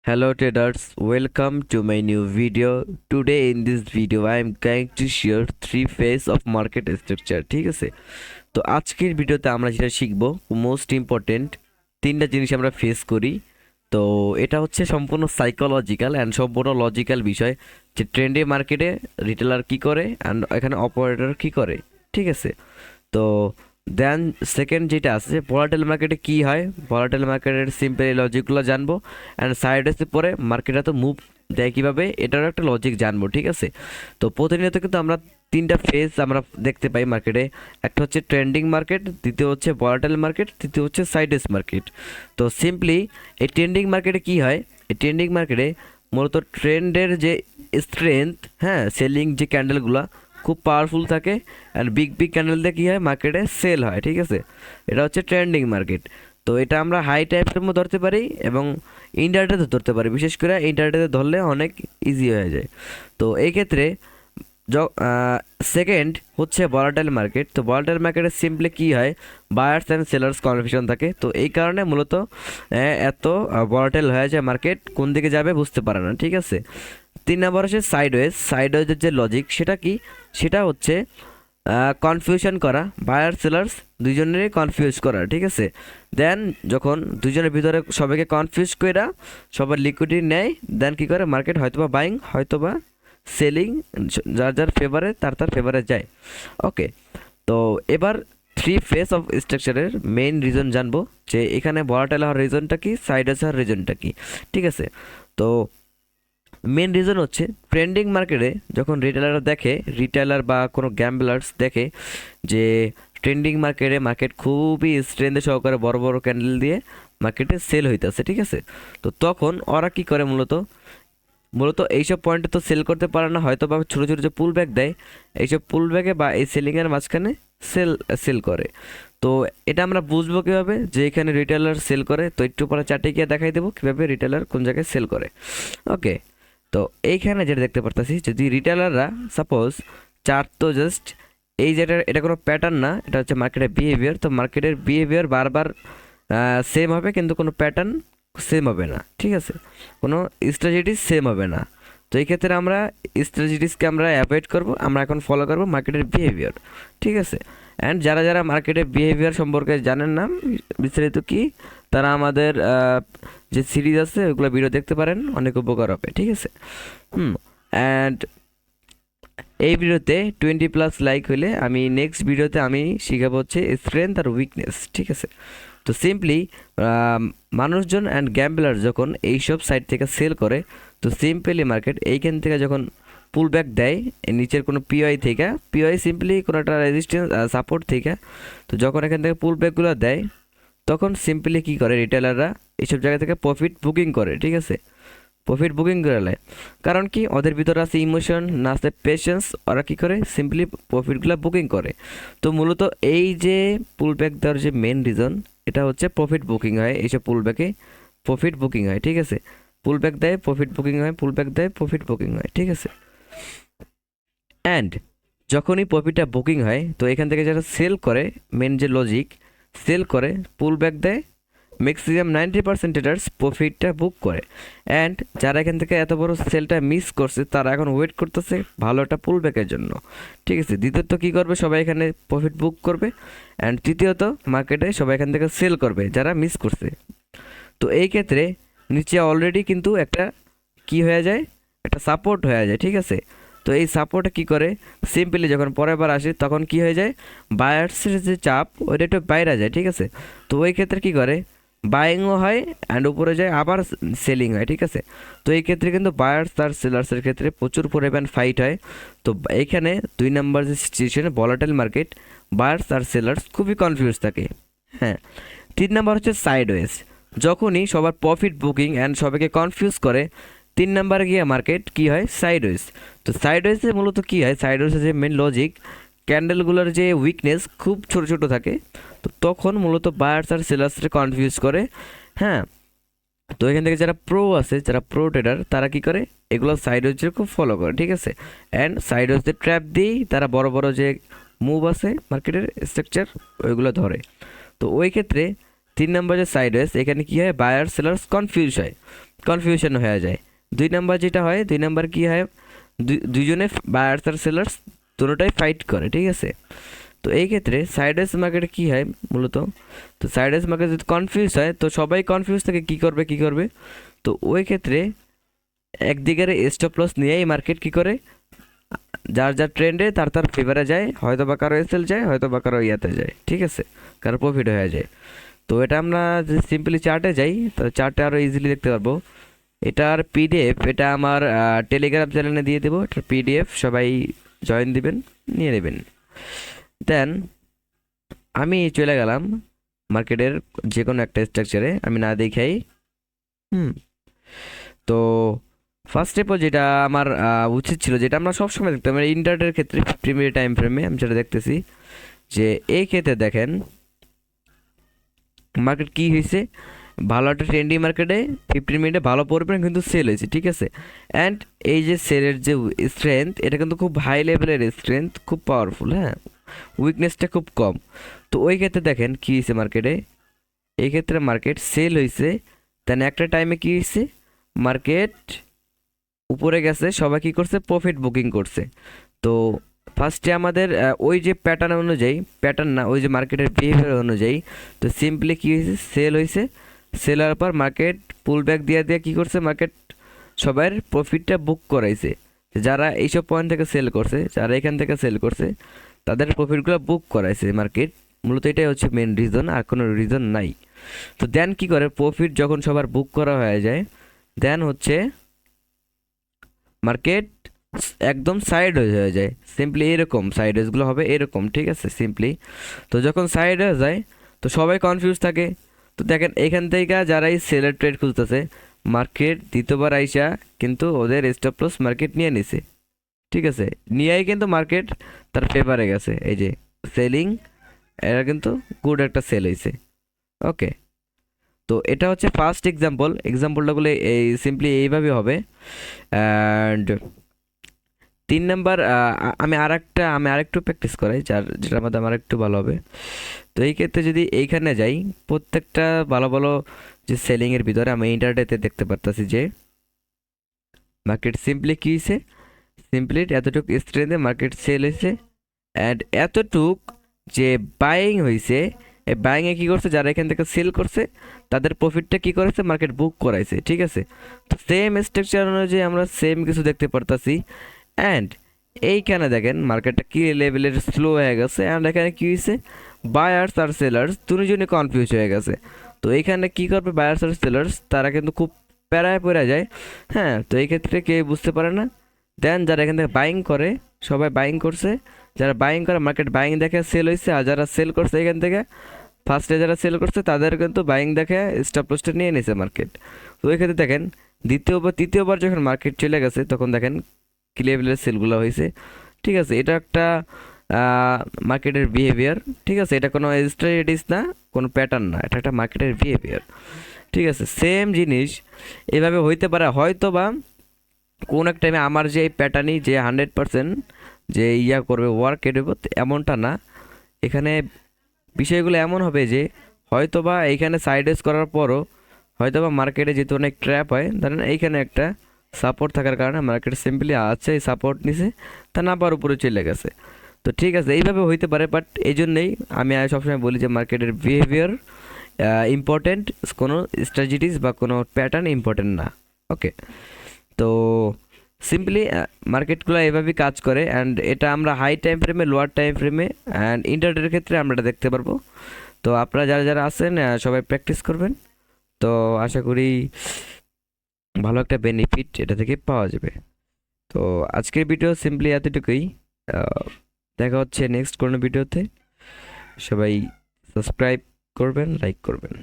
Hello traders, welcome to my new video. Today in this video I am going to share three phases of market structure. ঠিক আছে, তো আজকের ভিডিওতে আমরা যেটা শিখবো মোস্ট ইম্পর্টেন্ট তিনটা জিনিস আমরা ফেস করি। তো এটা হচ্ছে সম্পূর্ণ সাইকোলজিক্যাল অ্যান্ড সম্পূর্ণ লজিক্যাল বিষয় যে ট্রেন্ডে মার্কেটে রিটেলার কি করে অ্যান্ড এখানে অপারেটর কি করে। ঠিক আছে, তো দেন সেকেন্ড যেটা আছে ভলাটাইল মার্কেটে কি হয়, ভলাটাইল মার্কেটের সিম্পল লজিকগুলো জানবো অ্যান্ড সাইড এসে পরে মার্কেটে তো মুভ দেয় কীভাবে এটারও একটা লজিক জানবো। ঠিক আছে, তো প্রতিনিয়ত কিন্তু আমরা তিনটা ফেজ আমরা দেখতে পাই মার্কেটে। একটা হচ্ছে ট্রেন্ডিং মার্কেট, দ্বিতীয় হচ্ছে ভলাটাইল মার্কেট, তৃতীয় হচ্ছে সাইডওয়েজ মার্কেট। তো সিম্পলি এই ট্রেন্ডিং মার্কেটে কি হয়, এই ট্রেন্ডিং মার্কেটে মূলত ট্রেন্ডের যে স্ট্রেংথ, হ্যাঁ সেলিং যে ক্যান্ডেলগুলো খুব পাওয়ারফুল থাকে অ্যান্ড বিগ বিগ ক্যান্ডেল দিয়ে কী হয় মার্কেটে সেল হয়। ঠিক আছে, এটা হচ্ছে ট্রেন্ডিং মার্কেট। তো এটা আমরা হাই টাইপের মধ্যে ধরতে পারি এবং ইন্টারডেতে ধরতে পারি, বিশেষ করে ইন্টারডেতে ধরলে অনেক ইজি হয়ে যায়। তো এই ক্ষেত্রে সেকেন্ড হচ্ছে ভলাটাইল মার্কেট। তো ভলাটাইল মার্কেটে সিম্পলি কী হয়, বায়ার্স অ্যান্ড সেলার্স কনফিউশন থাকে। তো এই কারণে মূলত এত ভলাটাইল হয়ে যায়, মার্কেট কোন দিকে যাবে বুঝতে পারে না। ঠিক আছে, তিন নম্বর হচ্ছে সাইডওয়েজ। সাইডওয়েজের যে লজিক সেটা কি, সেটা হচ্ছে কনফিউশন করা, বায়ার সেলার্স দুইজনেরই কনফিউজ করা। ঠিক আছে, দেন যখন দুজনের ভিতরে সবাইকে কনফিউজ করে সবার লিকুইডিটি নেয়, দেন কী করে মার্কেট হয়তোবা বাইং হয়তোবা সেলিং, যার যার ফেভারে তার ফেভারে যায়। ওকে, তো এবার থ্রি ফেস অফ স্ট্রাকচারের মেইন রিজন জানবো যে এখানে ভলাটাইল হওয়ার রিজনটা কি, সাইডওয়েজ হওয়ার রিজনটা কি। ঠিক আছে, তো মেন রিজন হচ্ছে ট্রেন্ডিং মার্কেটে যখন রিটেলাররা দেখে, রিটেলার বা কোনো গ্যাম্বলার্স দেখে যে ট্রেন্ডিং মার্কেটে মার্কেট খুবই স্ট্রেন্থে সহকারে বড় বড় ক্যান্ডেল দিয়ে মার্কেটে সেল হইতেছে। ঠিক আছে, তো তখন ওরা কি করে, মূলত এইসব পয়েন্টে তো সেল করতে পারে না, হয়তো বা ছোটো ছোটো যে পুল ব্যাক দেয়, এইসব পুল ব্যাকে বা এই সেলিংয়ের মাঝখানে সেল করে। তো এটা আমরা বুঝবো কীভাবে যে এখানে রিটেলার সেল করে, তো একটু পরে চার্টে গিয়ে দেখাই দেবো কীভাবে রিটেলার কোন জায়গায় সেল করে। ওকে, তো এইখানে যেটা দেখতে পারতেছি, যদি রিটেলাররা সাপোজ চার্ট তো জাস্ট এই যেটা, এটা কোনো প্যাটার্ন না, এটা হচ্ছে মার্কেটের বিহেভিয়ার। তো মার্কেটের বিহেভিয়ার বারবার সেম হবে কিন্তু কোনো প্যাটার্ন সেম হবে না। ঠিক আছে, কোনো স্ট্র্যাটেজি সেম হবে না। তো এই ক্ষেত্রে আমরা স্ট্র্যাটেজিসকে আমরা অ্যাভয়েড করব, আমরা এখন ফলো করব মার্কেটের বিহেভিয়ার। ঠিক আছে, অ্যান্ড যারা যারা মার্কেটের বিহেভিয়ার সম্পর্কে জানেন না বিস্তারিত কি, তারা আমাদের যে সিরিজ আছে ওগুলো ভিডিও দেখতে পারেন, অনেক উপকার হবে। ঠিক আছে, অ্যান্ড এই ভিডিওতে 20+ লাইক হলে আমি নেক্সট ভিডিওতে আমি শিখাবো হচ্ছে স্ট্রেংথ আর উইকনেস। ঠিক আছে, তো সিম্পলি মানুষজন অ্যান্ড গ্যাম্বলার যখন এইসব সাইড থেকে সেল করে, তো সিম্পলি মার্কেট এইখান থেকে যখন পুল ব্যাক দেয় নিচের কোনো পিওয়াই সিম্পলি কোনো একটা রেজিস্ট্যান্স সাপোর্ট থেকে, তো যখন এখান থেকে পুল ব্যাকগুলো দেয় তখন সিম্পলি কী করে রিটেলাররা এইসব জায়গা থেকে প্রফিট বুকিং করে। ঠিক আছে, প্রফিট বুকিং করে নেয়, কারণ কি ওদের ভিতরে আছে ইমোশন, না আছে পেশেন্স, ওরা কী করে সিম্পলি প্রফিটগুলো বুকিং করে। তো মূলত এই যে পুল ব্যাক দেওয়ার যে মেন রিজন, এটা হচ্ছে প্রফিট বুকিং হয়, এইসব পুল ব্যাকে প্রফিট বুকিং হয়। ঠিক আছে, পুল ব্যাক দেয় প্রফিট বুকিং হয়, পুল ব্যাক দেয় প্রফিট বুকিং হয়। ঠিক আছে, অ্যান্ড যখনই প্রফিটটা বুকিং হয় তো এখান থেকে যারা সেল করে, মেন যে লজিক, সেল করে পুল ব্যাক দেয়, ম্যাক্সিমাম 90% ট্রেডার্স প্রফিটটা বুক করে। অ্যান্ড যারা এখান থেকে এত বড় সেলটা মিস করছে তারা এখন ওয়েট করতেছে ভালো একটা পুল ব্যাকের জন্য। ঠিক আছে, দ্বিতীয়ত কী করবে, সবাই এখানে প্রফিট বুক করবে, অ্যান্ড তৃতীয়ত মার্কেটে সবাই এখান থেকে সেল করবে যারা মিস করছে। তো এই ক্ষেত্রে নিচে অলরেডি কিন্তু একটা কি হয়ে যায়, একটা সাপোর্ট হয়ে যায়। ঠিক আছে, তো এই সাপোর্টে কী করে, সিম্পলি যখন পরের বার আসে তখন কি হয়ে যায়, বায়ার্সের যে চাপ ওইটা একটু বাইরে যায়। ঠিক আছে, তো ওই ক্ষেত্রে কী করে, বাইংও হয় অ্যান্ড উপরে যায় আবার সেলিং হয়। ঠিক আছে, তো এই ক্ষেত্রে কিন্তু বায়ার্স আর সেলার্সের ক্ষেত্রে প্রচুর পরিমাণ ফাইট হয়। তো এইখানে 2 নম্বর যে সিচুয়েশনে ভলাটাইল মার্কেট, বায়ার্স আর সেলার্স খুবই কনফিউজ থাকে। হ্যাঁ, 3 নম্বর হচ্ছে সাইডওয়েজ। যখনই সবার প্রফিট বুকিং অ্যান্ড সবাইকে কনফিউজ করে, 3 নম্বরে গিয়ে মার্কেট কী হয়, সাইডওয়েজ। তো সাইডওয়েজে মূলত কী হয়, সাইডওয়েজের যে মেন লজিক, ক্যান্ডেলগুলোর যে উইকনেস খুব ছোট ছোট থাকে, তো তখন মূলত বায়ার্স আর সেলার্সকে কনফিউজ করে। হ্যাঁ, তো এখান থেকে যারা প্রো আছে, যারা প্রো ট্রেডার, তারা কি করে এগুলো সাইডওয়েজের খুব ফলো করে। ঠিক আছে, অ্যান্ড সাইডওয়েজের ট্র্যাপ দিয়েই তারা বড় বড় যে মুভ আছে মার্কেটের স্ট্রাকচার ওইগুলো ধরে। তো ওই ক্ষেত্রে 3 নম্বর যে সাইডওয়েজ, এখানে কী হয়, বায়ার সেলার্স কনফিউজ হয়। কনফিউশন হয়ে যায়। 2 নাম্বার যেটা হয়, 2 নাম্বার কি হয়, দুইজনে বায়ার্স আর সেলার্স দুটোটাই ফাইট করে, ঠিক আছে। তো এই ক্ষেত্রে সাইডওয়েজ মার্কেটে কী হয় মূলত, তো সাইডওয়েজ মার্কেট যদি কনফিউজ হয় তো সবাই কনফিউজ থাকে কী করবে। তো ওই ক্ষেত্রে একদিকের স্টপ লস নিয়েই মার্কেট কী করে, যার ট্রেন্ডে তার ফেভারে যায়, হয়তো বা কারো এসএল যায়, হয়তো বা কারো ইয়াতে যায়, ঠিক আছে, কারো প্রফিট হয়ে যায়। তো এটা আমরা যদি সিম্পলি চার্টে যাই তো চার্টে আরও ইজিলি দেখতে পারবো। এটার পিডিএফ এটা আমার টেলিগ্রাম চ্যানেলে দিয়ে দেবো, এটার পিডিএফ সবাই জয়েন দিবেন, নিয়ে নেবেন। দেন আমি চলে গেলাম মার্কেটের যে কোনো একটা স্ট্রাকচারে, আমি না দেখাই। তো ফার্স্ট স্টেপও যেটা আমার উচিত ছিল, যেটা আমরা সবসময় দেখতাম ইন্টারডের ক্ষেত্রে 50 মিনিট টাইম ফ্রেমে আমি যেটা দেখতেছি, যে এই ক্ষেত্রে দেখেন মার্কেট কী হয়েছে, ভালো একটা ট্রেন্ডিং মার্কেটে 15 মিনিটে ভালো পরিমাণ কিন্তু সেল হয়েছে, ঠিক আছে। অ্যান্ড এই যে সেলের যে স্ট্রেংথ, এটা কিন্তু খুব হাই লেভেলের স্ট্রেংথ, খুব পাওয়ারফুল, হ্যাঁ, উইকনেসটা খুব কম। তো ওই ক্ষেত্রে দেখেন কী হয়েছে মার্কেটে, এই ক্ষেত্রে মার্কেট সেল হয়েছে, দেন একটা টাইমে কী হয়েছে, মার্কেট উপরে গেছে, সবাই কী করছে, প্রফিট বুকিং করছে। তো ফার্স্টে আমাদের ওই যে প্যাটার্ন অনুযায়ী, প্যাটার্ন না, ওই যে মার্কেটের বিহেভিয়ার অনুযায়ী, তো সিম্পলি কী হয়েছে, সেল হয়েছে, সেল হওয়ার পর মার্কেট পুল ব্যাক দিয়ে কী করছে, মার্কেট সবার প্রফিটটা বুক করাইছে। যারা এইসব পয়েন্ট থেকে সেল করছে, যারা এখান থেকে সেল করছে, তাদের প্রফিটগুলো বুক করাইছে মার্কেট, মূলত এটাই হচ্ছে মেন রিজন, আর কোনো রিজন নাই। তো দেন কী করে, প্রফিট যখন সবার বুক করা হয়ে যায়, দেন হচ্ছে মার্কেট একদম সাইড হয়ে যায়, সিম্পলি এরকম সাইড ওয়েজগুলো হবে এরকম, ঠিক আছে, সিম্পলি। তো যখন সাইড হয়ে যায় তো সবাই কনফিউজ থাকে। তো দেখেন এখান থেকে যারাই সেলের ট্রেড খুঁজতেছে, মার্কেট দ্বিতীয়বার আইসা কিন্তু ওদের স্টপ লস মার্কেট নিয়ে নিছে, ঠিক আছে, নিয়েই কিন্তু মার্কেট তার ফেভারে গেছে, এই যে সেলিং, এরা কিন্তু গুড একটা সেল হয়েছে। ওকে, তো এটা হচ্ছে ফার্স্ট এক্সাম্পলটাগুলো এই সিম্পলি এইভাবে হবে। অ্যান্ড 3 নাম্বার আমি আরেকটু প্র্যাকটিস করাই, যেটার মধ্যে আমার একটু ভালো হবে। তো এই ক্ষেত্রে যদি এইখানে যাই, প্রত্যেকটা ভালো ভালো যে সেলিংয়ের ভিতরে আমি ইন্টারডেতে দেখতে পারতেছি যে মার্কেট সিম্পলি কী হয়েছে, সিম্পলি এতটুক স্ট্রেন্থে মার্কেট সেল হয়েছে, অ্যান্ড এতটুক যে বাইং হয়েছে, এই বাইংয়ে কী করছে, যারা এখান থেকে সেল করছে তাদের প্রফিটটা কী করেছে, মার্কেট বুক করাইছে, ঠিক আছে। তো সেম স্ট্রাকচার অনুযায়ী আমরা সেম কিছু দেখতে পারতাছি। অ্যান্ড এইখানে দেখেন মার্কেটটা কী লেভেলের স্লো হয়ে গেছে, অ্যান্ড এখানে কী হয়েছে, বায়ার্স আর সেলার্স দুজনই কনফিউজ হয়ে গেছে। তো এইখানে কী করবে বায়ার্স আর সেলার্স, তারা কিন্তু খুব প্যারায় পড়ে যায়, হ্যাঁ। তো এই ক্ষেত্রে কেউ বুঝতে পারে না, দেন যারা এখান থেকে বাইং করে সবাই বাইং করছে, যারা বাইং করে মার্কেট বাইং দেখে সেল হয়েছে, আর যারা সেল করছে এখান থেকে ফার্স্টে যারা সেল করছে তাদের কিন্তু বাইং দেখে স্টপ লসটা নিয়ে নিয়েছে মার্কেট। তো ওই ক্ষেত্রে দেখেন তৃতীয়বার যখন মার্কেট চলে গেছে তখন দেখেন কি লেভেলের সেলগুলো হয়েছে, ঠিক আছে। এটা একটা মার্কেটের বিহেভিয়ার, ঠিক আছে, এটা কোনো স্ট্র্যাটেজিস না, কোনো প্যাটার্ন না, এটা একটা মার্কেটের বিহেভিয়ার, ঠিক আছে। সেম জিনিস এভাবে হইতে পারে, হয়তো বা কোন এক টাইমে আমার যে এই প্যাটার্নই যে 100% যে করবে ওয়ার্ক করবে এমনটা না, এখানে বিষয়গুলো এমন হবে যে হয়তো বা এইখানে সাইডওয়েজ করার পরও হয়তো বা মার্কেটে যেহেতু অনেক ট্র্যাপ হয়, ধরেন এইখানে একটা সাপোর্ট থাকার কারণে মার্কেট সিম্পলি আছে, এই সাপোর্ট নিছে, তা না আবার উপরে চলে গেছে। তো ঠিক আছে, এইভাবে হইতে পারে, বাট এই জন্যেই আমি সবসময় বলি যে মার্কেটের বিহেভিয়ার ইম্পর্টেন্ট, কোনো স্ট্র্যাটেজিস বা কোনো প্যাটার্ন ইম্পর্টেন্ট না। ওকে, তো সিম্পলি মার্কেটগুলো এভাবেই কাজ করে, অ্যান্ড এটা আমরা হাই টাইম ফ্রেমে, লোয়ার টাইম ফ্রেমে অ্যান্ড ইন্টারডের ক্ষেত্রে আমরা এটা দেখতে পারবো। তো আপনারা যারা যারা আছেন সবাই প্র্যাকটিস করবেন, তো আশা করি ভালো একটা বেনিফিট এটা থেকে পাওয়া যাবে। তো আজকের ভিডিও সিম্পলি এতটুকুই, দেখা হচ্ছে নেক্সট কোনো ভিডিওতে। সবাই সাবস্ক্রাইব করবেন, লাইক করবেন।